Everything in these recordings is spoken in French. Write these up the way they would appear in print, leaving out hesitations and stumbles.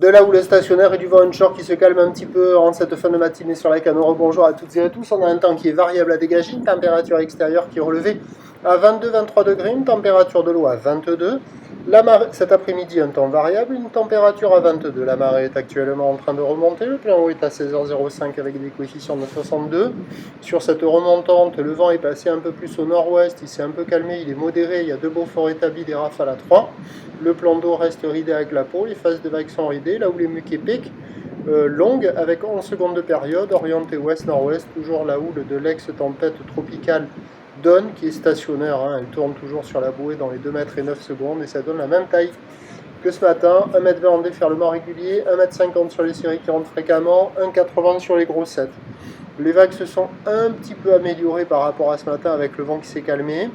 De là où le stationnaire et du vent onshore qui se calme un petit peu en cette fin de matinée sur la canne. Bonjour à toutes et à tous. On a un temps qui est variable à dégager, une température extérieure qui est relevée à 22-23 degrés, une température de l'eau à 22. La marée, cet après-midi, un temps variable, une température à 22. La marée est actuellement en train de remonter. Le plan haut est à 16h05 avec des coefficients de 62. Sur cette remontante, le vent est passé un peu plus au nord-ouest. Il s'est un peu calmé, il est modéré. Il y a 2 beaux forts établis, des rafales à 3. Le plan d'eau reste ridé avec la peau. Les phases de vagues sont ridées. Là où les muquets piquent, longue avec 11 secondes de période, orientée ouest-nord-ouest, toujours la houle de l'ex-tempête tropicale Don qui est stationnaire, hein, elle tourne toujours sur la bouée dans les 2 mètres et 9 secondes et ça donne la même taille que ce matin, 1,20 m en déferlement régulier, 1,50 m sur les séries qui rentrent fréquemment, 1,80 m sur les grossettes. Les vagues se sont un petit peu améliorées par rapport à ce matin avec le vent qui s'est calmé.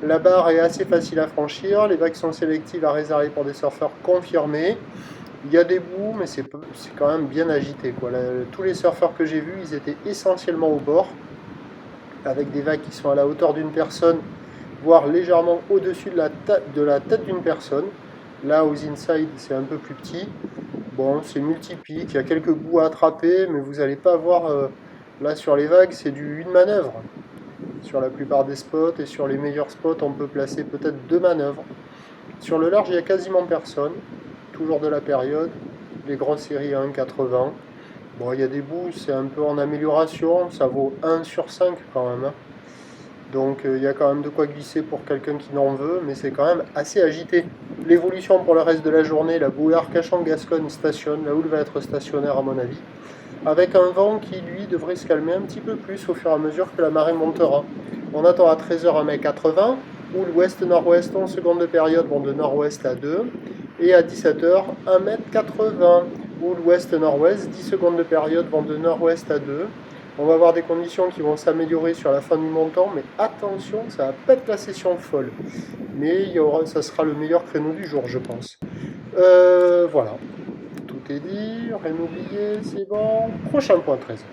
La barre est assez facile à franchir, les vagues sont sélectives à réserver pour des surfeurs confirmés. Il y a des bouts, mais c'est quand même bien agité, quoi. Tous les surfeurs que j'ai vus, ils étaient essentiellement au bord, avec des vagues qui sont à la hauteur d'une personne, voire légèrement au-dessus de la tête d'une personne. Là, aux inside, c'est un peu plus petit. Bon, c'est multi-pique, il y a quelques bouts à attraper, mais vous n'allez pas voir, là sur les vagues, c'est une manœuvre. Sur la plupart des spots, et sur les meilleurs spots, on peut placer peut-être 2 manœuvres. Sur le large, il n'y a quasiment personne. Toujours de la période, les grosses séries à 1,80. Bon, il y a des bouts, c'est un peu en amélioration, ça vaut 1 sur 5 quand même. Hein. Donc il y a quand même de quoi glisser pour quelqu'un qui n'en veut, mais c'est quand même assez agité. L'évolution pour le reste de la journée, la bouée Arcachon-Gascogne stationne, la houle va être stationnaire à mon avis, avec un vent qui lui devrait se calmer un petit peu plus au fur et à mesure que la marée montera. On attend à 13h 1,80 m, houle ouest-nord-ouest, 11 secondes de période vont de nord-ouest à 2, et à 17h 1,80 m, houle ouest-nord-ouest, 10 secondes de période vont de nord-ouest à 2. On va avoir des conditions qui vont s'améliorer sur la fin du montant, mais attention, ça va pas être la session folle. Mais ça sera le meilleur créneau du jour, je pense. Voilà, tout est dit, rien oublié, c'est bon. Prochain point 13.